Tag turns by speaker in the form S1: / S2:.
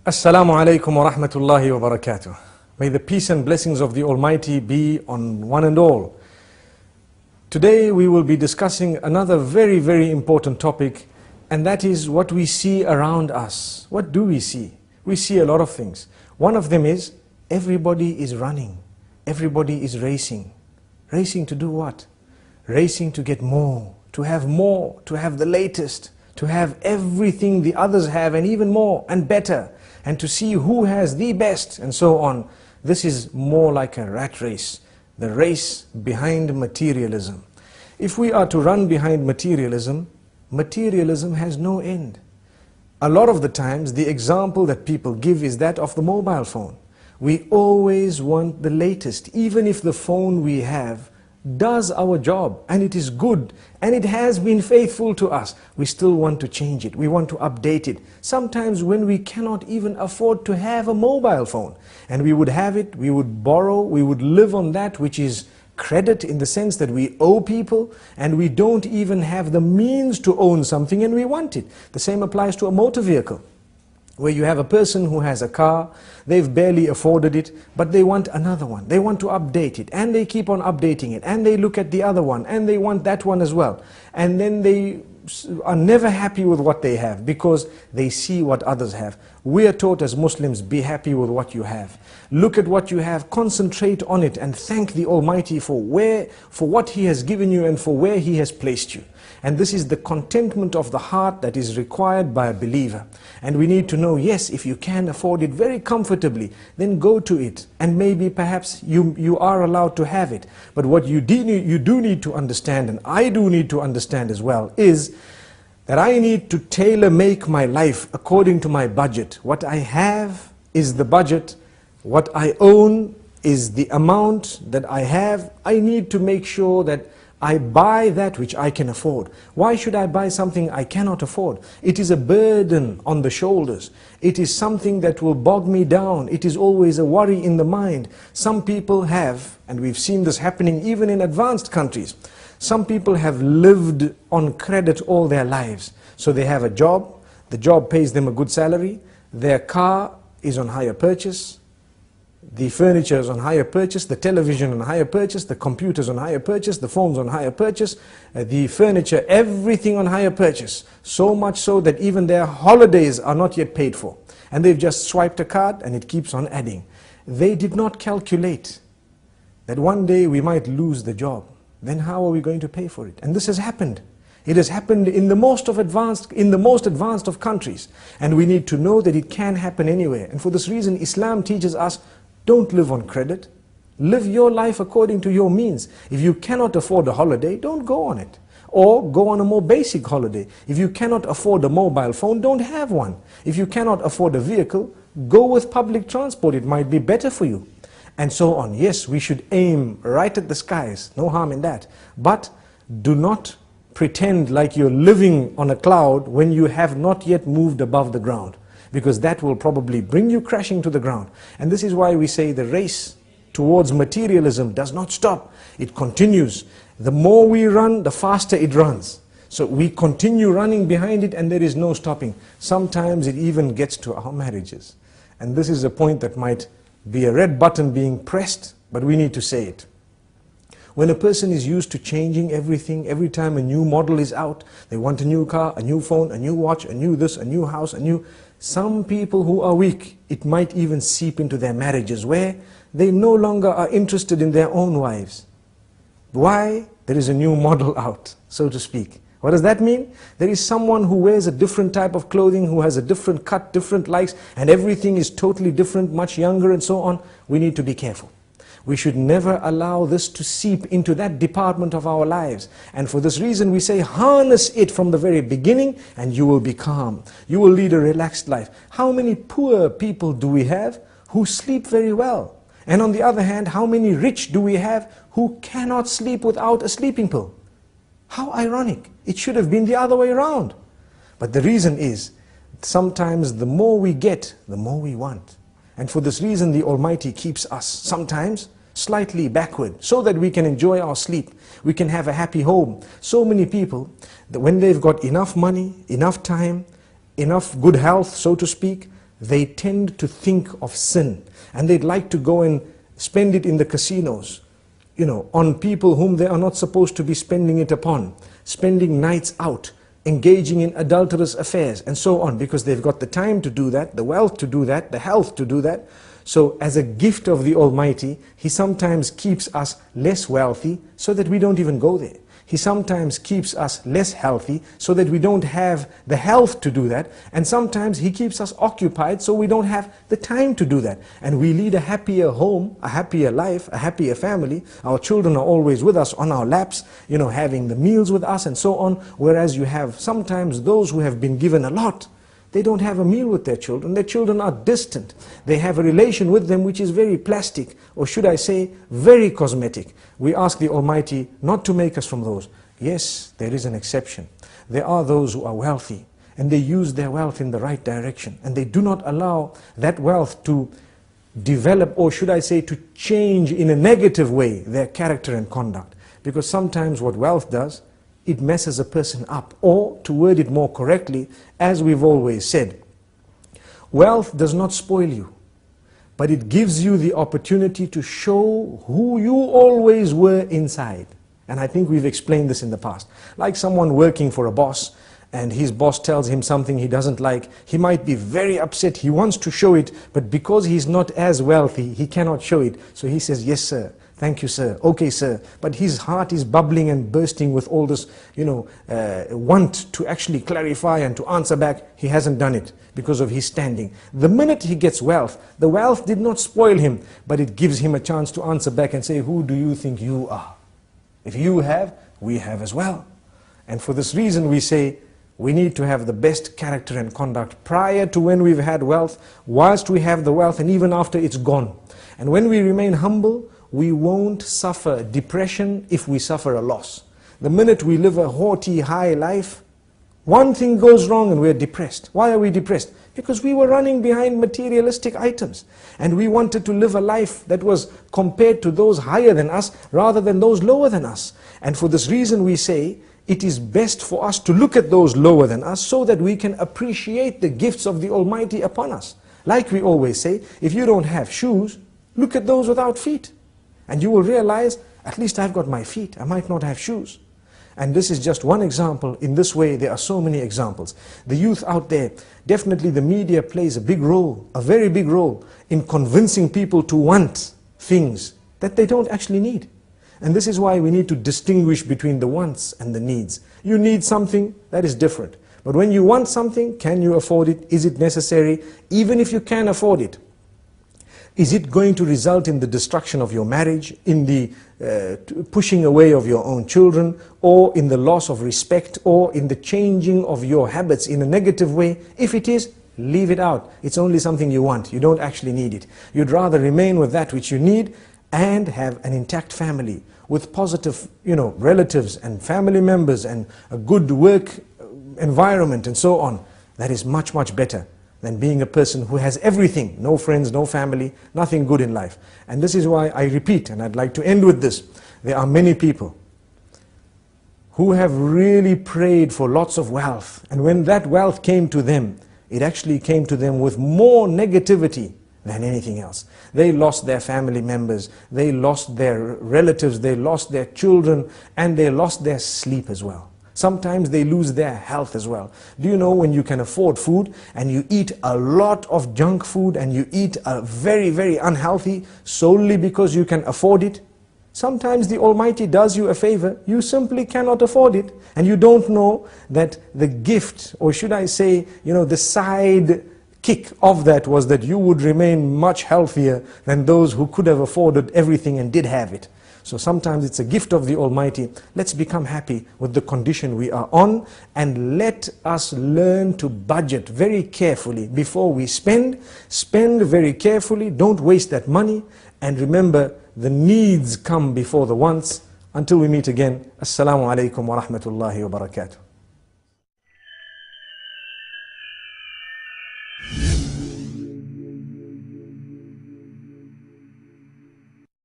S1: Assalamu alaikum wa rahmatullahi wa barakatuh. May the peace and blessings of the Almighty be on one and all. Today we will be discussing another very, very important topic, and that is what we see around us. What do we see? We see a lot of things. One of them is everybody is running. Everybody is racing. Racing to do what? Racing to get more, to have the latest, to have everything the others have and even more and better, and to see who has the best and so on. This is more like a rat race, the race behind materialism. If we are to run behind materialism, materialism has no end. A lot of the times the example that people give is that of the mobile phone. We always want the latest, even if the phone we have does our job and it is good and it has been faithful to us, we still want to change it, we want to update it. Sometimes when we cannot even afford to have a mobile phone and we would have it, we would borrow, we would live on that which is credit, in the sense that we owe people and we don't even have the means to own something and we want it. The same applies to a motor vehicle, where you have a person who has a car, they've barely afforded it, but they want another one. They want to update it, and they keep on updating it, and they look at the other one, and they want that one as well. And then they are never happy with what they have, because they see what others have. We are taught as Muslims, be happy with what you have. Look at what you have, concentrate on it, and thank the Almighty for what He has given you and for where He has placed you. And this is the contentment of the heart that is required by a believer. And we need to know, yes, if you can afford it very comfortably, then go to it. And maybe perhaps you are allowed to have it. But what you do need to understand, and I do need to understand as well, is that I need to tailor-make my life according to my budget. What I have is the budget. What I own is the amount that I have. I need to make sure that I buy that which I can afford. Why should I buy something I cannot afford? It is a burden on the shoulders. It is something that will bog me down. It is always a worry in the mind. Some people have, and we've seen this happening even in advanced countries, some people have lived on credit all their lives. So they have a job, the job pays them a good salary, their car is on hire purchase, the furniture is on hire purchase, the television on hire purchase, the computers on hire purchase, the phones on hire purchase, the furniture, everything on hire purchase. So much so that even their holidays are not yet paid for. And they've just swiped a card and it keeps on adding. They did not calculate that one day we might lose the job. Then how are we going to pay for it? And this has happened. It has happened in the most advanced of countries. And we need to know that it can happen anywhere. And for this reason, Islam teaches us, don't live on credit. Live your life according to your means. If you cannot afford a holiday, don't go on it. Or go on a more basic holiday. If you cannot afford a mobile phone, don't have one. If you cannot afford a vehicle, go with public transport. It might be better for you. And so on. Yes, we should aim right at the skies. No harm in that. But do not pretend like you're living on a cloud when you have not yet moved above the ground, because that will probably bring you crashing to the ground. And this is why we say the race towards materialism does not stop. It continues. The more we run, the faster it runs. So we continue running behind it and there is no stopping. Sometimes it even gets to our marriages. And this is a point that might be a red button being pressed, but we need to say it. When a person is used to changing everything, every time a new model is out, they want a new car, a new phone, a new watch, a new this, a new house, some people who are weak, it might even seep into their marriages, where they no longer are interested in their own wives. Why? There is a new model out, so to speak. What does that mean? There is someone who wears a different type of clothing, who has a different cut, different likes, and everything is totally different, much younger and so on. We need to be careful. We should never allow this to seep into that department of our lives. And for this reason we say, harness it from the very beginning and you will be calm. You will lead a relaxed life. How many poor people do we have who sleep very well? And on the other hand, how many rich do we have who cannot sleep without a sleeping pill? How ironic. It should have been the other way around. But the reason is, sometimes the more we get, the more we want. And for this reason, the Almighty keeps us sometimes slightly backward, so that we can enjoy our sleep, we can have a happy home. So many people, that when they've got enough money, enough time, enough good health, so to speak, they tend to think of sin, and they'd like to go and spend it in the casinos, on people whom they are not supposed to be spending it upon, spending nights out, engaging in adulterous affairs, and so on, because they've got the time to do that, the wealth to do that, the health to do that. So as a gift of the Almighty, He sometimes keeps us less wealthy so that we don't even go there. He sometimes keeps us less healthy so that we don't have the health to do that. And sometimes He keeps us occupied so we don't have the time to do that. And we lead a happier home, a happier life, a happier family. Our children are always with us on our laps, having the meals with us and so on. Whereas you have sometimes those who have been given a lot, they don't have a meal with their children. Their children are distant. They have a relation with them which is very plastic, or should I say, very cosmetic. We ask the Almighty not to make us from those. Yes, there is an exception. There are those who are wealthy, and they use their wealth in the right direction, and they do not allow that wealth to develop, or should I say, to change in a negative way their character and conduct. Because sometimes what wealth does, it messes a person up. Or, to word it more correctly, as we've always said, wealth does not spoil you, but it gives you the opportunity to show who you always were inside. And I think we've explained this in the past. Like someone working for a boss, and his boss tells him something he doesn't like, he might be very upset, he wants to show it, but because he's not as wealthy, he cannot show it. So he says, yes sir, thank you sir, okay sir. But his heart is bubbling and bursting with all this, want to actually clarify and to answer back. He hasn't done it because of his standing. The minute he gets wealth, the wealth did not spoil him, but it gives him a chance to answer back and say, who do you think you are? If you have, we have as well. And for this reason we say, we need to have the best character and conduct prior to when we've had wealth, whilst we have the wealth, and even after it's gone. And when we remain humble, we won't suffer depression if we suffer a loss. The minute we live a haughty, high life, one thing goes wrong and we're depressed. Why are we depressed? Because we were running behind materialistic items. And we wanted to live a life that was compared to those higher than us, rather than those lower than us. And for this reason we say, it is best for us to look at those lower than us so that we can appreciate the gifts of the Almighty upon us. Like we always say, if you don't have shoes, look at those without feet. And you will realize, at least I've got my feet, I might not have shoes. And this is just one example. In this way, there are so many examples. The youth out there, definitely the media plays a big role, a very big role, in convincing people to want things that they don't actually need. And this is why we need to distinguish between the wants and the needs. You need something, that is different. But when you want something, can you afford it? Is it necessary? Even if you can afford it, is it going to result in the destruction of your marriage, in the pushing away of your own children, or in the loss of respect, or in the changing of your habits in a negative way? If it is, leave it out. It's only something you want. You don't actually need it. You'd rather remain with that which you need and have an intact family with positive, relatives and family members and a good work environment and so on. That is much, much better than being a person who has everything, no friends, no family, nothing good in life. And this is why I repeat, and I'd like to end with this, there are many people who have really prayed for lots of wealth, and when that wealth came to them, it actually came to them with more negativity than anything else. They lost their family members, they lost their relatives, they lost their children, and they lost their sleep as well. Sometimes they lose their health as well. Do you know, when you can afford food and you eat a lot of junk food and you eat a very, very unhealthy solely because you can afford it? Sometimes the Almighty does you a favor, you simply cannot afford it, and you don't know that the gift, or should I say, the side kick of that was that you would remain much healthier than those who could have afforded everything and did have it. So sometimes it's a gift of the Almighty. Let's become happy with the condition we are on, and let us learn to budget very carefully before we spend. Spend very carefully, don't waste that money, and remember, the needs come before the wants. Until we meet again, Assalamu alaikum wa rahmatullahi wa barakatuh.